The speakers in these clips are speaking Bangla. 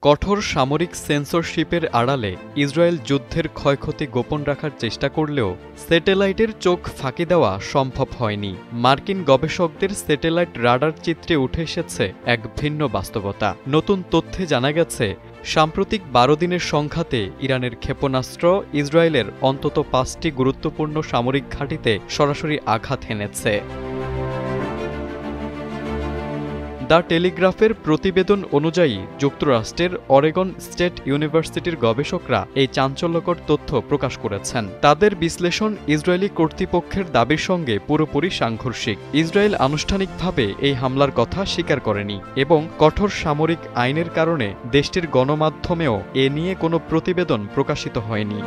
কঠোর সামরিক সেন্সরশিপের আড়ালে ইসরায়েল যুদ্ধের ক্ষয়ক্ষতি গোপন রাখার চেষ্টা করলেও স্যাটেলাইটের চোখ ফাঁকি দেওয়া সম্ভব হয়নি। মার্কিন গবেষকদের স্যাটেলাইট রাডার চিত্রে উঠে এসেছে এক ভিন্ন বাস্তবতা। নতুন তথ্যে জানা গেছে, সাম্প্রতিক ১২ দিনের সংঘাতে ইরানের ক্ষেপণাস্ত্র ইসরায়েলের অন্তত ৫টি গুরুত্বপূর্ণ সামরিক ঘাঁটিতে সরাসরি আঘাত হেনেছে। দ্য টেলিগ্রাফের প্রতিবেদন অনুযায়ী যুক্তরাষ্ট্রের অরেগন স্টেট ইউনিভার্সিটির গবেষকরা এই চাঞ্চল্যকর তথ্য প্রকাশ করেছেন। তাদের বিশ্লেষণ ইসরায়েলি কর্তৃপক্ষের দাবির সঙ্গে পুরোপুরি সাংঘর্ষিক। ইসরায়েল আনুষ্ঠানিকভাবে এই হামলার কথা স্বীকার করেনি এবং কঠোর সামরিক আইনের কারণে দেশটির গণমাধ্যমেও এ নিয়ে কোনো প্রতিবেদন প্রকাশিত হয়নি।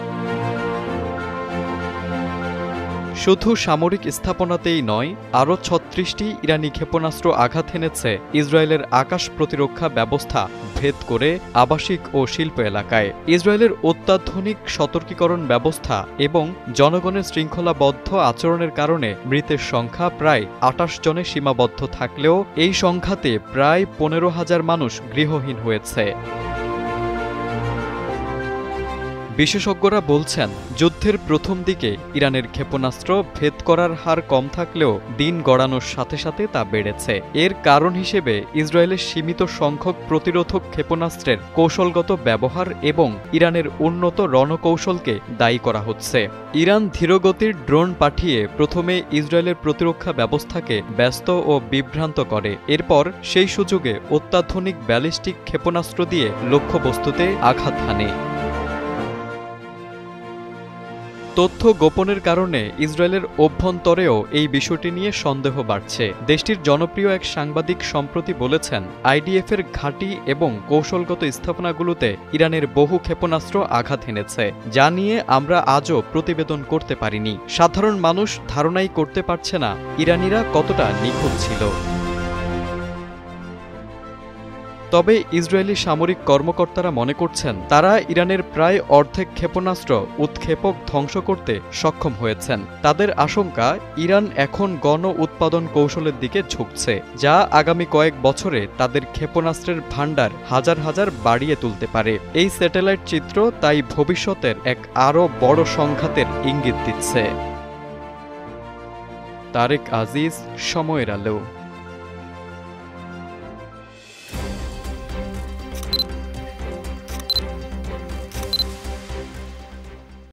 শুধু সামরিক স্থাপনাতেই নয়, আরও ৩৬টি ইরানি ক্ষেপণাস্ত্র আঘাত হেনেছে ইসরায়েলের আকাশ প্রতিরক্ষা ব্যবস্থা ভেদ করে আবাসিক ও শিল্প এলাকায়। ইসরায়েলের অত্যাধুনিক সতর্কীকরণ ব্যবস্থা এবং জনগণের শৃঙ্খলাবদ্ধ আচরণের কারণে মৃতের সংখ্যা প্রায় ২৮ জনে সীমাবদ্ধ থাকলেও এই সংঘাতে প্রায় ১৫,০০০ মানুষ গৃহহীন হয়েছে। বিশেষজ্ঞরা বলছেন, যুদ্ধের প্রথম দিকে ইরানের ক্ষেপণাস্ত্র ভেদ করার হার কম থাকলেও দিন গড়ানোর সাথে সাথে তা বেড়েছে। এর কারণ হিসেবে ইসরায়েলের সীমিত সংখ্যক প্রতিরোধক ক্ষেপণাস্ত্রের কৌশলগত ব্যবহার এবং ইরানের উন্নত রণকৌশলকে দায়ী করা হচ্ছে। ইরান ধীরগতির ড্রোন পাঠিয়ে প্রথমে ইসরায়েলের প্রতিরক্ষা ব্যবস্থাকে ব্যস্ত ও বিভ্রান্ত করে, এরপর সেই সুযোগে অত্যাধুনিক ব্যালিস্টিক ক্ষেপণাস্ত্র দিয়ে লক্ষ্যবস্তুতে আঘাত হানে। তথ্য গোপনের কারণে ইসরায়েলের অভ্যন্তরেও এই বিষয়টি নিয়ে সন্দেহ বাড়ছে। দেশটির জনপ্রিয় এক সাংবাদিক সম্প্রতি বলেছেন, আইডিএফের ঘাঁটি এবং কৌশলগত স্থাপনাগুলোতে ইরানের বহু ক্ষেপণাস্ত্র আঘাত হেনেছে, যা নিয়ে আমরা আজও প্রতিবেদন করতে পারিনি। সাধারণ মানুষ ধারণাই করতে পারছে না ইরানিরা কতটা নিখুঁত ছিল। তবে ইসরায়েলি সামরিক কর্মকর্তারা মনে করছেন, তারা ইরানের প্রায় অর্ধেক ক্ষেপণাস্ত্র উৎক্ষেপক ধ্বংস করতে সক্ষম হয়েছেন। তাদের আশঙ্কা, ইরান এখন গণ উৎপাদন কৌশলের দিকে ঝুঁকছে, যা আগামী কয়েক বছরে তাদের ক্ষেপণাস্ত্রের ভাণ্ডার হাজার হাজার বাড়িয়ে তুলতে পারে। এই স্যাটেলাইট চিত্র তাই ভবিষ্যতের এক আরও বড় সংঘাতের ইঙ্গিত দিচ্ছে। তারেক আজিজ, সময়ের আলো।